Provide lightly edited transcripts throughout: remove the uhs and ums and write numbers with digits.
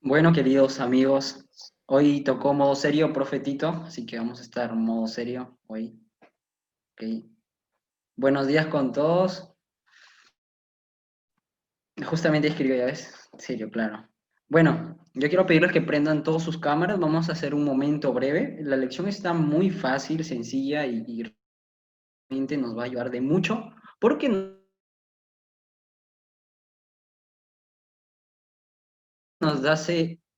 Bueno, queridos amigos, hoy tocó modo serio, profetito, así que vamos a estar en modo serio hoy. Ok. Buenos días con todos. Justamente escribió, ya ves, serio, claro. Bueno, yo quiero pedirles que prendan todas sus cámaras. Vamos a hacer un momento breve. La lección está muy fácil, sencilla y realmente nos va a ayudar de mucho porque nos da,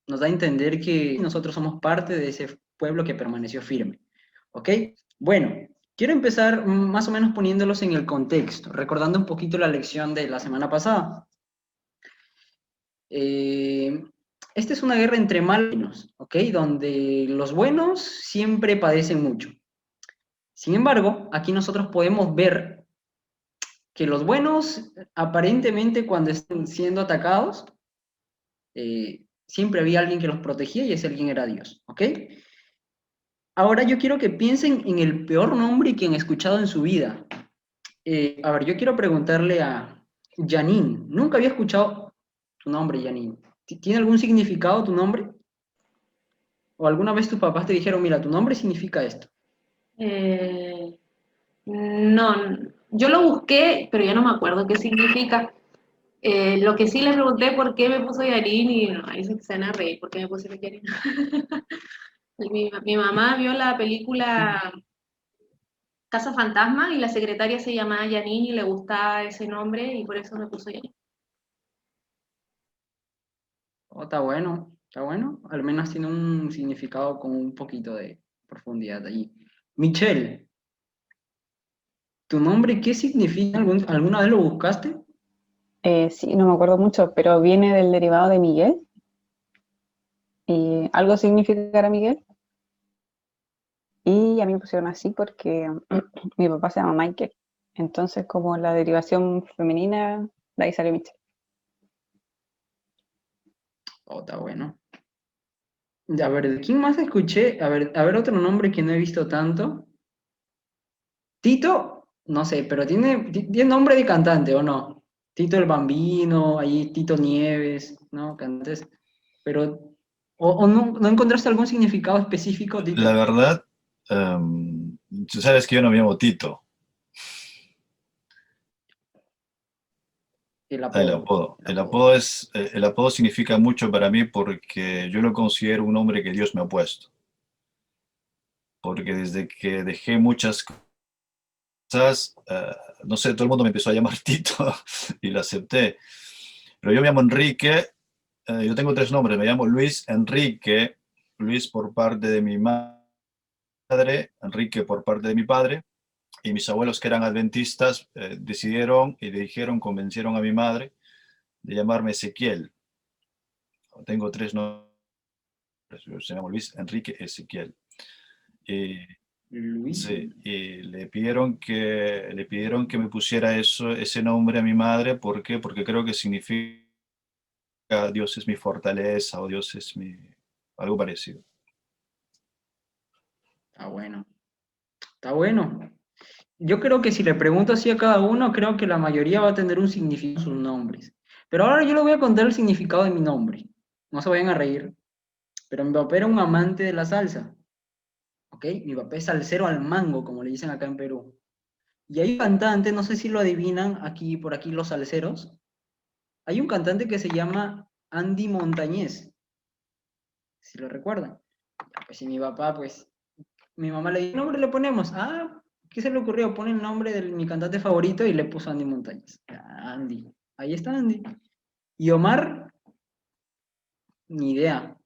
nos da a entender que nosotros somos parte de ese pueblo que permaneció firme. ¿Ok? Bueno, quiero empezar más o menos poniéndolos en el contexto, recordando un poquito la lección de la semana pasada. Eh, esta es una guerra entre malos y buenos, ¿ok? Donde los buenos siempre padecen mucho. Sin embargo, aquí nosotros podemos ver que los buenos, aparentemente, cuando están siendo atacados, siempre había alguien que los protegía y ese alguien era Dios, ¿ok? Ahora yo quiero que piensen en el peor nombre que han escuchado en su vida. A ver, yo quiero preguntarle a Janine. Nunca había escuchado tu nombre, Janine. ¿Tiene algún significado tu nombre? ¿O alguna vez tus papás te dijeron, mira, tu nombre significa esto? Eh, no, yo lo busqué, pero ya no me acuerdo qué significa. Lo que sí le pregunté por qué me puso Yarin y no, ahí se van a reír, ¿por qué me pusieron Yarin? Mi mamá vio la película Casa Fantasma y la secretaria se llamaba Yanin y le gustaba ese nombre y por eso me puso Yanin. Oh, está bueno, está bueno. Al menos tiene un significado con un poquito de profundidad allí. Michelle, ¿tu nombre qué significa? ¿Alguna vez lo buscaste? Sí, no me acuerdo mucho, pero viene del derivado de Miguel y algo significará Miguel. Y a mí me pusieron así porque mi papá se llama Michael. Entonces, como la derivación femenina, de ahí sale Michelle. Oh, está bueno. A ver, ¿de quién más escuché? A ver otro nombre que no he visto tanto. Tito, no sé, pero tiene nombre de cantante, ¿o no? Tito el Bambino, ahí Tito Nieves, ¿no? Cantantes. Pero, ¿o no encontraste algún significado específico, La Tito? verdad, tú sabes que yo no me llamo Tito, El el apodo, apodo. el El apodo. apodo es, el apodo significa mucho para mí porque yo lo considero un nombre que Dios me ha puesto. Porque desde que dejé muchas cosas, no sé, todo el mundo me empezó a llamar Tito y lo acepté. Pero yo me llamo Enrique, yo tengo tres nombres, me llamo Luis Enrique, Luis por parte de mi madre, Enrique por parte de mi padre. Y mis abuelos, que eran adventistas, decidieron y le dijeron, convencieron a mi madre de llamarme Ezequiel. Tengo tres nombres, se llama Luis Enrique Ezequiel. Y, Luis. sí, y le pidieron que me pusiera ese nombre a mi madre. ¿Por qué? Porque creo que significa Dios es mi fortaleza o Dios es mi... algo parecido. Está bueno. Está bueno. Yo creo que si le pregunto así a cada uno, creo que la mayoría va a tener un significado en sus nombres. Pero ahora yo les voy a contar el significado de mi nombre. No se vayan a reír. Pero mi papá era un amante de la salsa. ¿Ok? Mi papá es salsero al mango, como le dicen acá en Perú. Y hay un cantante, no sé si lo adivinan aquí, por aquí los salseros. Hay un cantante que se llama Andy Montañez, si lo recuerdan. Pues si mi papá, pues, mi mamá le dijo, ¿qué nombre le ponemos? Ah, ¿qué se le ocurrió? Pone el nombre de mi cantante favorito y le puso Andy Montañez. Andy. Ahí está Andy. Y Omar, ni idea.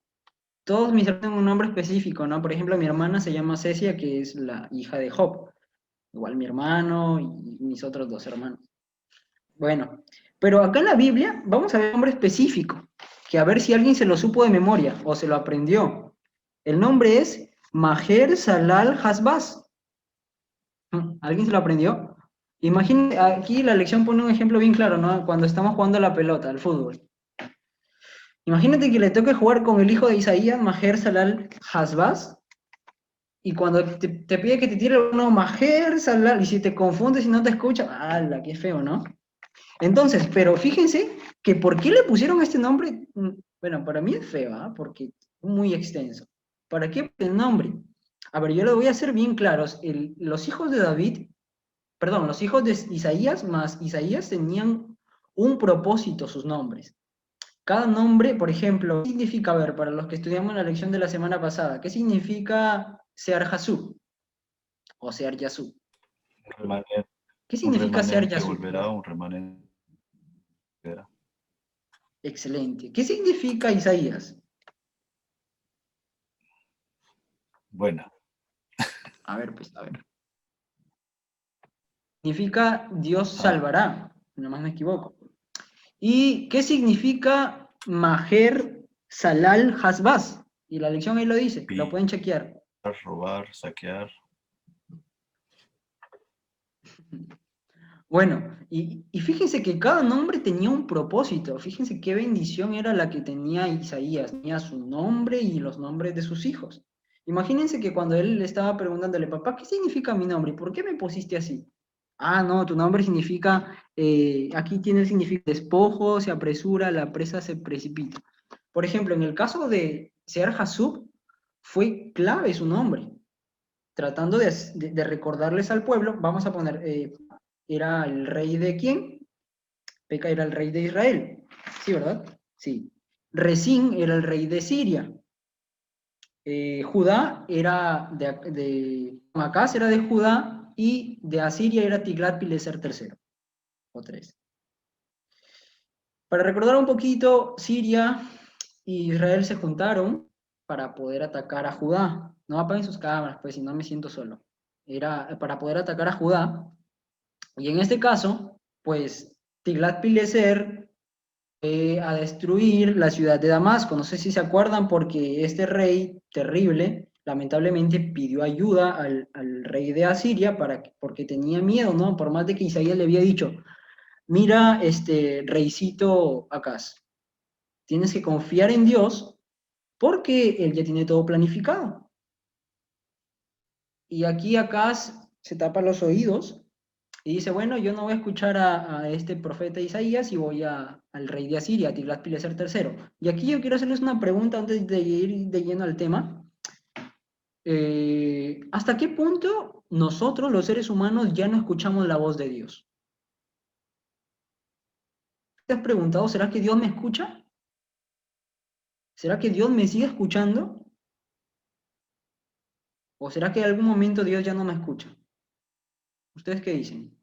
Todos mis hermanos tienen un nombre específico, ¿no? Por ejemplo, mi hermana se llama Cecia, que es la hija de Job. Igual mi hermano y mis otros dos hermanos. Bueno, pero acá en la Biblia vamos a ver un nombre específico, que a ver si alguien se lo supo de memoria o se lo aprendió. El nombre es Maher Salal Hasbaz. ¿Alguien se lo aprendió? Imagínate, aquí la lección pone un ejemplo bien claro, ¿no? Cuando estamos jugando a la pelota, al fútbol. Imagínate que le toque jugar con el hijo de Isaías, Maher Salal Hasbaz, y cuando te pide que te tire uno Maher Salal, y si te confundes y no te escucha, ¡hala, qué feo!, ¿no? Entonces, pero fíjense que ¿por qué le pusieron este nombre? Bueno, para mí es feo, ¿ah? Porque es muy extenso. ¿Para qué el nombre? A ver, yo lo voy a hacer bien claros. Los hijos de David, perdón, los hijos de Isaías más Isaías tenían un propósito sus nombres. Cada nombre, por ejemplo, ¿qué significa, a ver, para los que estudiamos en la lección de la semana pasada, qué significa Sear Jasub o Sear Yasub? Un remanente, ¿Qué un significa Sear remanente Yasub? volverá, un remanente volverá. Excelente. ¿Qué significa Isaías? Buena. A ver, pues, a ver. Significa Dios Ah, salvará, si no más me equivoco. ¿Y qué significa Maher Salal Hasbaz? Y la lección ahí lo dice, lo pueden chequear. robar, saquear. Bueno, y fíjense que cada nombre tenía un propósito. Fíjense qué bendición era la que tenía Isaías. Tenía su nombre y los nombres de sus hijos. Imagínense que cuando él le estaba preguntándole, papá, ¿qué significa mi nombre? ¿Por qué me pusiste así? Ah, no, tu nombre significa, aquí tiene el significado despojo, se apresura, la presa se precipita. Por ejemplo, en el caso de Sear Hasub, fue clave su nombre. Tratando de recordarles al pueblo, vamos a poner, ¿era el rey de quién? Peca era el rey de Israel. ¿Sí, verdad? Sí. Resín era el rey de Siria. Judá era Macás era de Judá y de Asiria era Tiglat-Pileser III o 3. Para recordar un poquito, Siria y Israel se juntaron para poder atacar a Judá. No apaguen sus cámaras, pues, si no me siento solo. Era para poder atacar a Judá. Y en este caso, pues, Tiglat-Pileser a destruir la ciudad de Damasco. No sé si se acuerdan porque este rey terrible lamentablemente pidió ayuda al rey de Asiria porque tenía miedo, ¿no? Por más de que Isaías le había dicho, mira, reycito Acaz, tienes que confiar en Dios porque él ya tiene todo planificado. Y aquí Acaz se tapa los oídos y dice, bueno, yo no voy a escuchar a este profeta Isaías y voy al rey de Asiria, a Tiglat-Pileser III. Y aquí yo quiero hacerles una pregunta antes de ir de lleno al tema. ¿Hasta qué punto nosotros, los seres humanos, ya no escuchamos la voz de Dios? ¿Te has preguntado, será que Dios me escucha? ¿Será que Dios me sigue escuchando? ¿O será que en algún momento Dios ya no me escucha? ¿Ustedes qué dicen?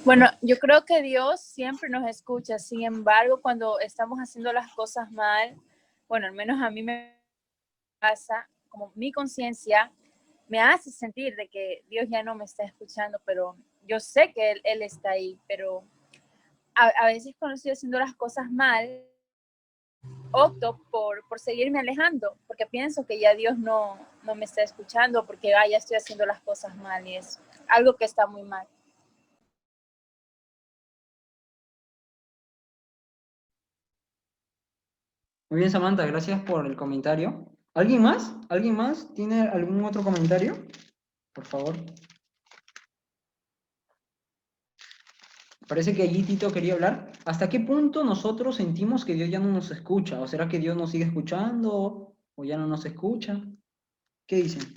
Bueno, yo creo que Dios siempre nos escucha. Sin embargo, cuando estamos haciendo las cosas mal, bueno, al menos a mí me pasa, como mi conciencia me hace sentir de que Dios ya no me está escuchando, pero yo sé que Él está ahí, pero a veces cuando estoy haciendo las cosas mal, opto por seguirme alejando, porque pienso que ya Dios no me está escuchando, porque ya estoy haciendo las cosas mal y es algo que está muy mal. Muy bien, Samantha, gracias por el comentario. ¿Alguien más? ¿Alguien más tiene algún otro comentario? Por favor. Parece que allí Tito quería hablar. ¿Hasta qué punto nosotros sentimos que Dios ya no nos escucha? ¿O será que Dios nos sigue escuchando o ya no nos escucha? ¿Qué dicen?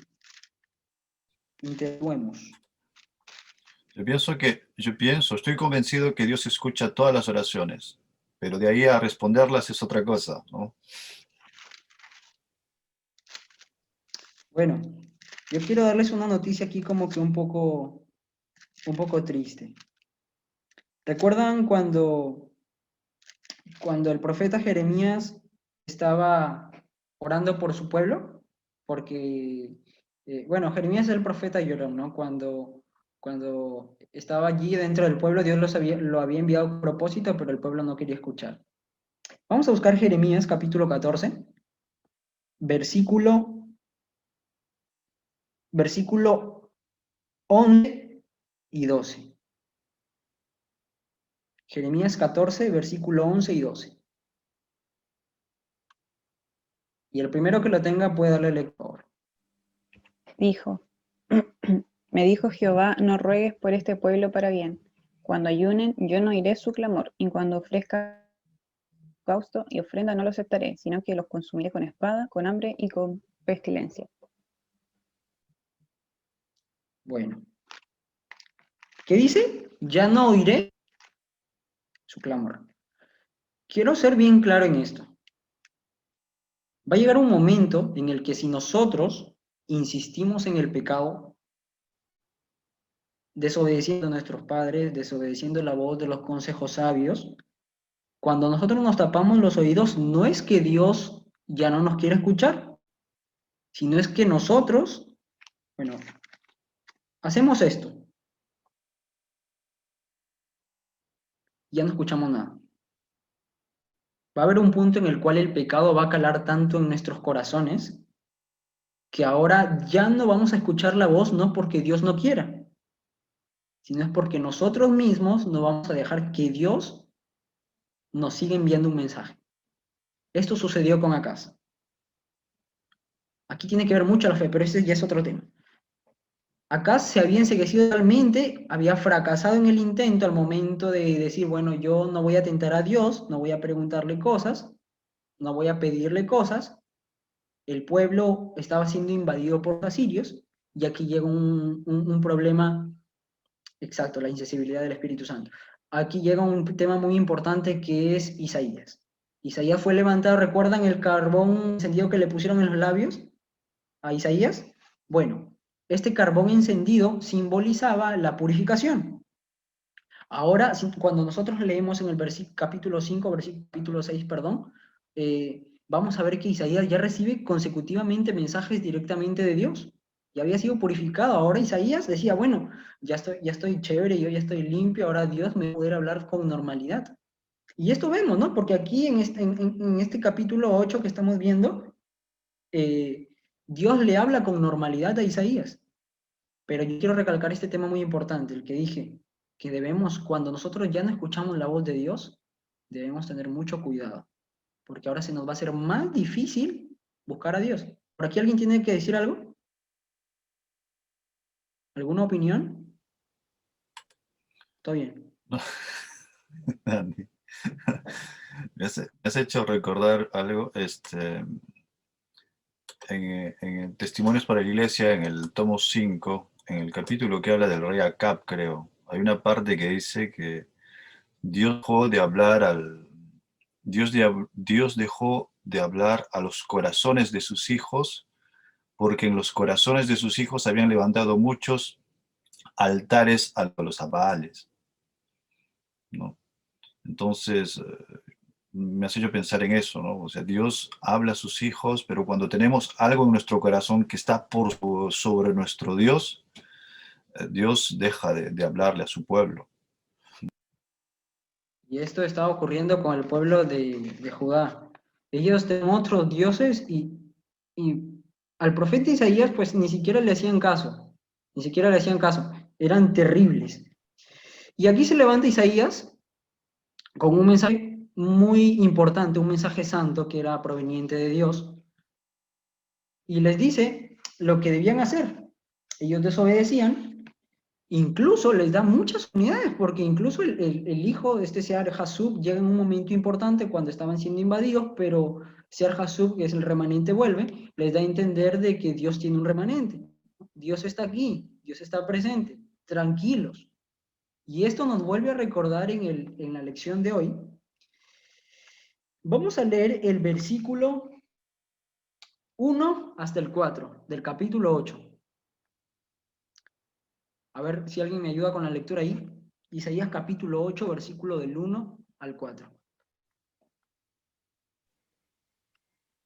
Interactuemos. Estoy convencido que Dios escucha todas las oraciones, pero de ahí a responderlas es otra cosa, ¿no? Bueno, yo quiero darles una noticia aquí como que un poco triste. ¿Recuerdan cuando el profeta Jeremías estaba orando por su pueblo? Porque, bueno, Jeremías es el profeta llorón, ¿no? Cuando estaba allí dentro del pueblo, Dios lo había enviado a propósito, pero el pueblo no quería escuchar. Vamos a buscar Jeremías capítulo 14, versículo 11 y 12. Jeremías 14, versículo 11 y 12. Y el primero que lo tenga puede darle lector. Dijo, me dijo Jehová, no ruegues por este pueblo para bien, Cuando ayunen, yo no oiré su clamor, y cuando ofrezca holocausto y ofrenda no los aceptaré, sino que los consumiré con espada, con hambre y con pestilencia. Bueno, ¿qué dice? Ya no oiré su clamor. Quiero ser bien claro en esto. Va a llegar un momento en el que si nosotros insistimos en el pecado, desobedeciendo a nuestros padres, desobedeciendo la voz de los consejos sabios, cuando nosotros nos tapamos los oídos, no es que Dios ya no nos quiere escuchar, sino es que nosotros, bueno, hacemos esto, ya no escuchamos nada. Va a haber un punto en el cual el pecado va a calar tanto en nuestros corazones que ahora ya no vamos a escuchar la voz no porque Dios no quiera, sino es porque nosotros mismos no vamos a dejar que Dios nos siga enviando un mensaje. Esto sucedió con Acaz. Aquí tiene que ver mucho la fe, pero ese ya es otro tema. Acaz se había enceguecido totalmente, había fracasado en el intento al momento de decir, bueno, yo no voy a tentar a Dios, no voy a preguntarle cosas, no voy a pedirle cosas. El pueblo estaba siendo invadido por los asirios, y aquí llega un problema exacto, la insensibilidad del Espíritu Santo. Aquí llega un tema muy importante que es Isaías. Isaías fue levantado, ¿recuerdan el carbón encendido que le pusieron en los labios a Isaías? Bueno, este carbón encendido simbolizaba la purificación. Ahora, cuando nosotros leemos en el capítulo 5, capítulo 6, perdón, vamos a ver que Isaías ya recibe consecutivamente mensajes directamente de Dios. Ya había sido purificado. Ahora Isaías decía, bueno, ya estoy chévere, yo ya estoy limpio, ahora Dios me va a poder hablar con normalidad. Y esto vemos, ¿no? Porque aquí en este capítulo 8 que estamos viendo, Dios le habla con normalidad a Isaías. Pero yo quiero recalcar este tema muy importante, el que dije, que debemos, cuando nosotros ya no escuchamos la voz de Dios, debemos tener mucho cuidado, porque ahora se nos va a hacer más difícil buscar a Dios. ¿Por aquí alguien tiene que decir algo? ¿Alguna opinión? Todo bien. Dani, me has hecho recordar algo, en Testimonios para la Iglesia, en el tomo 5, en el capítulo que habla del rey Acab, creo, hay una parte que dice que Dios dejó de hablar Dios dejó de hablar a los corazones de sus hijos, porque en los corazones de sus hijos habían levantado muchos altares a los Baales, ¿no? Entonces, me hace yo pensar en eso, ¿no? O sea, Dios habla a sus hijos, pero cuando tenemos algo en nuestro corazón que está sobre nuestro Dios, Dios deja de hablarle a su pueblo. Y esto estaba ocurriendo con el pueblo de Judá. Ellos tenían otros dioses y al profeta Isaías pues ni siquiera le hacían caso, ni siquiera le hacían caso, eran terribles. Y aquí se levanta Isaías con un mensaje muy importante, un mensaje santo que era proveniente de Dios, y les dice lo que debían hacer. Ellos desobedecían, incluso les da muchas unidades, porque incluso el hijo de este Sear Hasub llega en un momento importante cuando estaban siendo invadidos, pero Sear Hasub, que es el remanente, vuelve, les da a entender de que Dios tiene un remanente. Dios está aquí, Dios está presente, tranquilos. Y esto nos vuelve a recordar en la lección de hoy. Vamos a leer el versículo 1 hasta el 4 del capítulo 8. A ver si alguien me ayuda con la lectura ahí. Isaías capítulo 8, versículo del 1 al 4.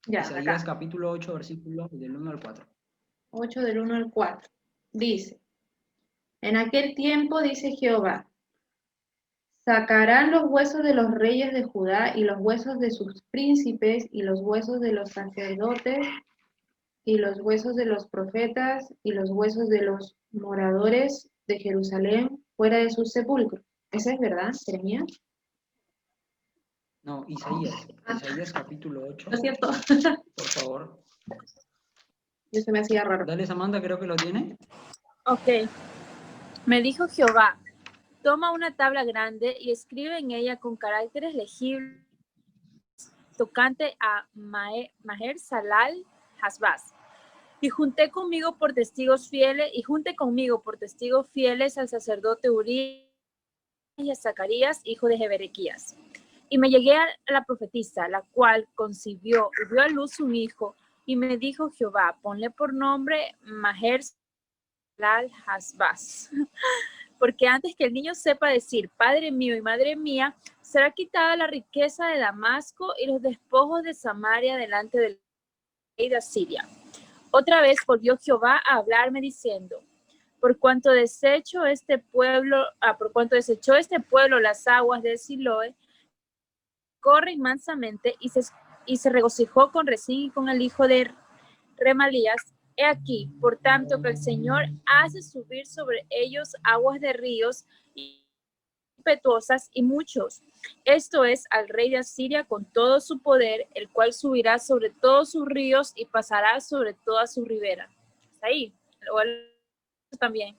Ya, Isaías acá. capítulo 8, versículo del 1 al 4. 8 del 1 al 4. Dice, en aquel tiempo, dice Jehová, sacarán los huesos de los reyes de Judá y los huesos de sus príncipes y los huesos de los sacerdotes y los huesos de los profetas y los huesos de los moradores de Jerusalén fuera de sus sepulcros. ¿Esa es verdad, Jeremías? No, Isaías. Isaías capítulo 8. ¿No es cierto? Por favor. Yo se me hacía raro. Dale, Samantha, creo que lo tiene. Ok. Me dijo Jehová, toma una tabla grande y escribe en ella con caracteres legibles tocante a Maher Salal Hasbaz. Y junté conmigo por testigos fieles al sacerdote Urías y a Zacarías, hijo de Jeberequías. Y me llegué a la profetisa, la cual concibió y dio a luz un hijo, y me dijo Jehová, ponle por nombre Maher Salal Hasbaz, porque antes que el niño sepa decir, Padre mío y Madre mía, será quitada la riqueza de Damasco y los despojos de Samaria delante del rey de Asiria. Otra vez volvió Jehová a hablarme diciendo, por cuanto desechó este pueblo las aguas de Siloé, corren mansamente y se regocijó con Rezín y con el hijo de Remalías. He aquí, por tanto, que el Señor hace subir sobre ellos aguas de ríos impetuosas y muchos. Esto es al rey de Asiria con todo su poder, el cual subirá sobre todos sus ríos y pasará sobre toda su ribera. ¿Está ahí? ¿O también?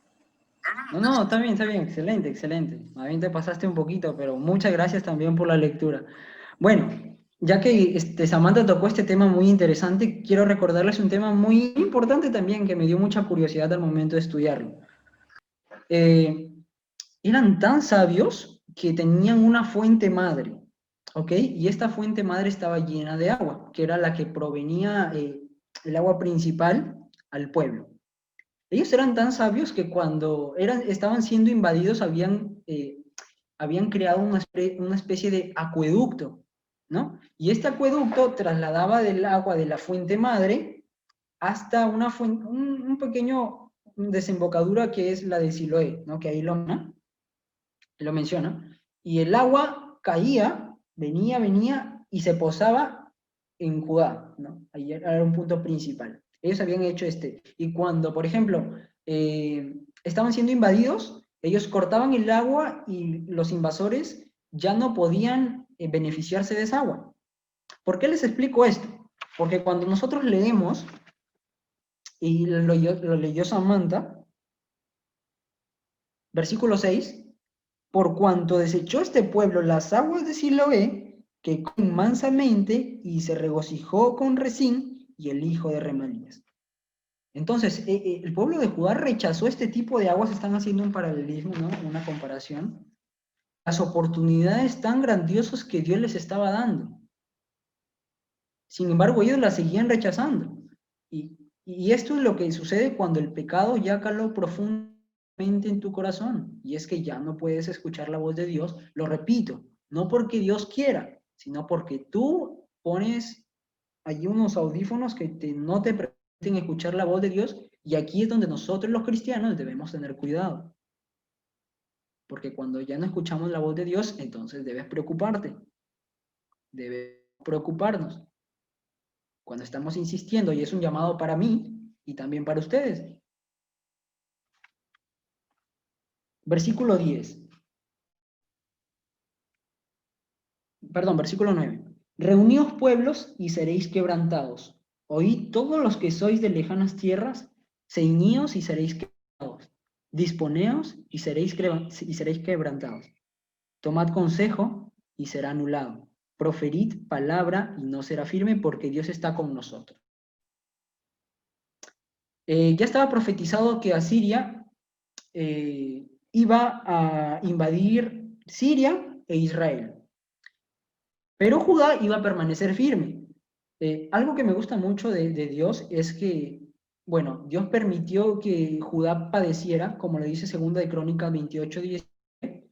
No, está bien, excelente, excelente. Más bien te pasaste un poquito, pero muchas gracias también por la lectura. Bueno, ya que Samantha tocó este tema muy interesante, quiero recordarles un tema muy importante también que me dio mucha curiosidad al momento de estudiarlo. Eran tan sabios que tenían una fuente madre, ¿ok? Y esta fuente madre estaba llena de agua, que era la que provenía el agua principal al pueblo. Ellos eran tan sabios que cuando estaban siendo invadidos habían creado una especie de acueducto, ¿no? Y este acueducto trasladaba del agua de la fuente madre hasta un pequeño desembocadura que es la de Siloé, ¿no? Que ahí lo menciona. Y el agua caía, venía y se posaba en Judá, ¿no? Ahí era un punto principal. Ellos habían hecho y cuando, por ejemplo, estaban siendo invadidos, ellos cortaban el agua y los invasores ya no podían beneficiarse de esa agua. ¿Por qué les explico esto? Porque cuando nosotros leemos, y lo leyó Samantha, versículo 6, por cuanto desechó este pueblo las aguas de Siloé, que comen mansamente y se regocijó con Rezín y el hijo de Remalías. Entonces, el pueblo de Judá rechazó este tipo de aguas, están haciendo un paralelismo, ¿no? Una comparación. Las oportunidades tan grandiosas que Dios les estaba dando. Sin embargo, ellos las seguían rechazando. Y esto es lo que sucede cuando el pecado ya caló profundamente en tu corazón. Y es que ya no puedes escuchar la voz de Dios. Lo repito, no porque Dios quiera, sino porque tú pones allí unos audífonos que no te permiten escuchar la voz de Dios. Y aquí es donde nosotros los cristianos debemos tener cuidado. Porque cuando ya no escuchamos la voz de Dios, entonces debes preocuparte. Debes preocuparnos. Cuando estamos insistiendo, y es un llamado para mí y también para ustedes. Versículo 10. Perdón, versículo 9. Reuníos pueblos y seréis quebrantados. Oíd todos los que sois de lejanas tierras, ceñíos y seréis quebrantados. Disponeos y seréis quebrantados. Tomad consejo y será anulado. Proferid palabra y no será firme porque Dios está con nosotros. Ya estaba profetizado que Asiria iba a invadir Siria e Israel. Pero Judá iba a permanecer firme. Algo que me gusta mucho de Dios es que, bueno, Dios permitió que Judá padeciera, como le dice 2 de Crónicas 28:19,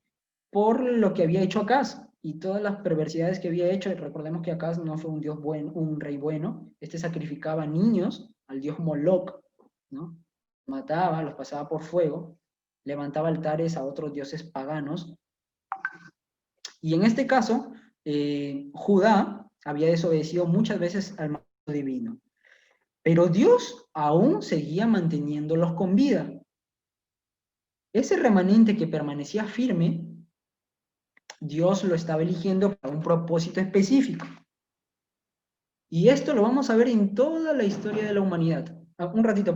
por lo que había hecho Acaz y todas las perversidades que había hecho. Recordemos que Acaz no fue un rey bueno. Sacrificaba niños al dios Moloc, ¿no? Mataba, los pasaba por fuego, levantaba altares a otros dioses paganos. Y en este caso, Judá había desobedecido muchas veces al mandato divino. Pero Dios aún seguía manteniéndolos con vida. Ese remanente que permanecía firme, Dios lo estaba eligiendo para un propósito específico. Y esto lo vamos a ver en toda la historia de la humanidad. Un ratito.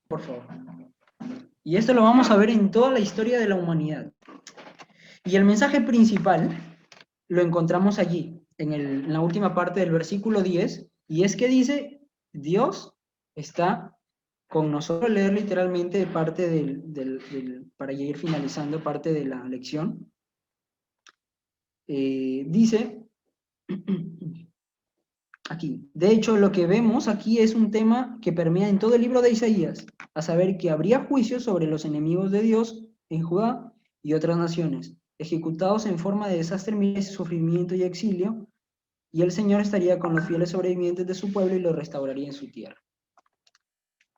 por favor. Y esto lo vamos a ver en toda la historia de la humanidad. Y el mensaje principal lo encontramos allí, en la última parte del versículo 10, y es que dice, Dios está con nosotros. Leer literalmente parte para ir finalizando parte de la lección. Dice, aquí, de hecho lo que vemos aquí es un tema que permea en todo el libro de Isaías, a saber que habría juicio sobre los enemigos de Dios en Judá y otras naciones, ejecutados en forma de desastre, miles, sufrimiento y exilio, y el Señor estaría con los fieles sobrevivientes de su pueblo y los restauraría en su tierra.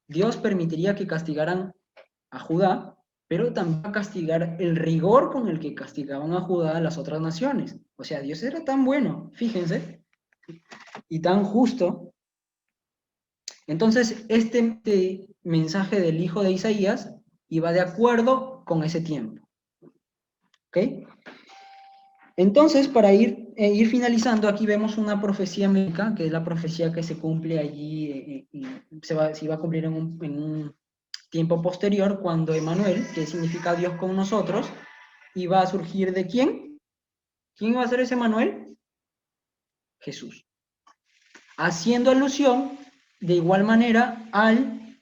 Dios permitiría que castigaran a Judá, pero también va a castigar el rigor con el que castigaban a Judá a las otras naciones. O sea, Dios era tan bueno, fíjense, y tan justo. Entonces, este mensaje del hijo de Isaías iba de acuerdo con ese tiempo. ¿Ok? Entonces, para ir finalizando, aquí vemos una profecía médica, que es la profecía que se cumple allí, y se iba a cumplir en un tiempo posterior, cuando Emmanuel, que significa Dios con nosotros, iba a surgir ¿de quién? ¿Quién iba a ser ese Emmanuel? Jesús. Haciendo alusión, de igual manera, al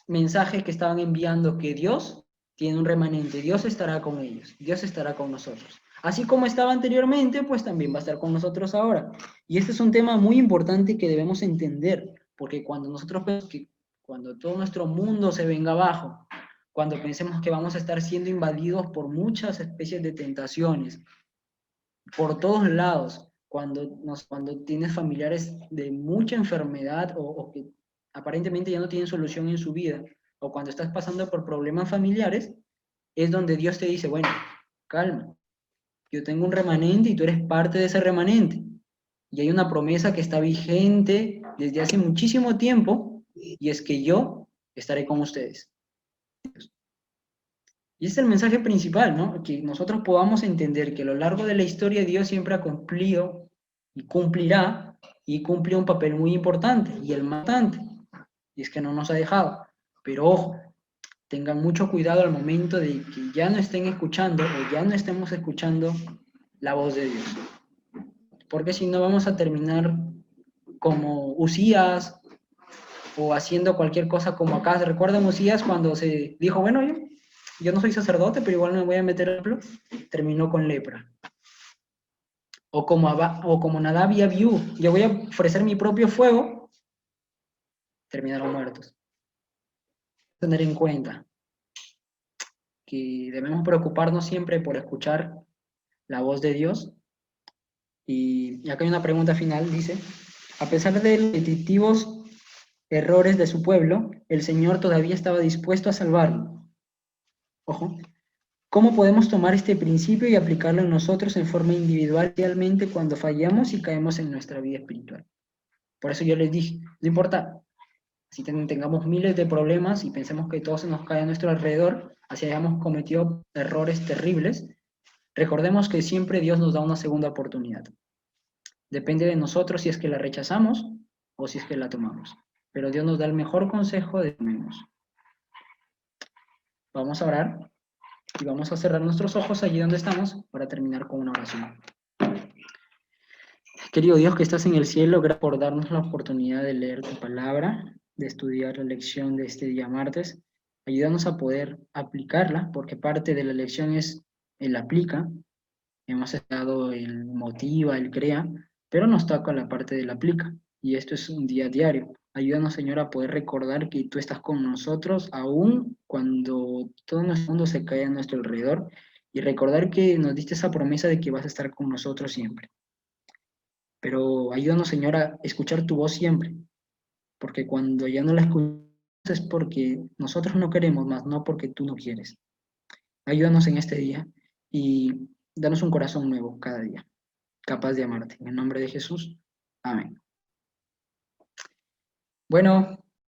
mensaje que estaban enviando, que Dios tiene un remanente, Dios estará con ellos, Dios estará con nosotros. Así como estaba anteriormente, pues también va a estar con nosotros ahora. Y este es un tema muy importante que debemos entender, porque cuando nosotros pensamos que cuando todo nuestro mundo se venga abajo, cuando pensemos que vamos a estar siendo invadidos por muchas especies de tentaciones, por todos lados, cuando tienes familiares de mucha enfermedad o que aparentemente ya no tienen solución en su vida, o cuando estás pasando por problemas familiares, es donde Dios te dice, bueno, calma, yo tengo un remanente y tú eres parte de ese remanente. Y hay una promesa que está vigente desde hace muchísimo tiempo, y es que yo estaré con ustedes. Y ese es el mensaje principal, ¿no? Que nosotros podamos entender que a lo largo de la historia Dios siempre ha cumplido y cumplirá, y cumple un papel muy importante, y el más importante, y es que no nos ha dejado. Pero ojo, tengan mucho cuidado al momento de que ya no estén escuchando o ya no estemos escuchando la voz de Dios. Porque si no vamos a terminar como Usías o haciendo cualquier cosa como acá. ¿Se recuerdan Usías cuando se dijo, bueno, yo no soy sacerdote, pero igual me voy a meter al templo? Terminó con lepra. O como Nadab y Abiú, yo voy a ofrecer mi propio fuego, terminaron muertos. Tener en cuenta que debemos preocuparnos siempre por escuchar la voz de Dios. Y acá hay una pregunta final, dice, a pesar de los repetitivos errores de su pueblo, el Señor todavía estaba dispuesto a salvarlo. Ojo, ¿cómo podemos tomar este principio y aplicarlo en nosotros en forma individual, realmente cuando fallamos y caemos en nuestra vida espiritual? Por eso yo les dije, no importa si tengamos miles de problemas y pensemos que todo se nos cae a nuestro alrededor, así hayamos cometido errores terribles, recordemos que siempre Dios nos da una segunda oportunidad. Depende de nosotros si es que la rechazamos o si es que la tomamos. Pero Dios nos da el mejor consejo de tomemos. Vamos a orar y vamos a cerrar nuestros ojos allí donde estamos para terminar con una oración. Querido Dios que estás en el cielo, gracias por darnos la oportunidad de leer tu palabra, de estudiar la lección de este día martes. Ayúdanos a poder aplicarla, porque parte de la lección es el aplica. Hemos estado el motiva, el crea, pero nos toca la parte del aplica. Y esto es un día diario. Ayúdanos, Señor, a poder recordar que tú estás con nosotros aún cuando todo nuestro mundo se cae a nuestro alrededor, y recordar que nos diste esa promesa de que vas a estar con nosotros siempre. Pero ayúdanos, Señor, a escuchar tu voz siempre, porque cuando ya no la escuchamos es porque nosotros no queremos más, no porque tú no quieres. Ayúdanos en este día y danos un corazón nuevo cada día, capaz de amarte. En el nombre de Jesús. Amén. Bueno,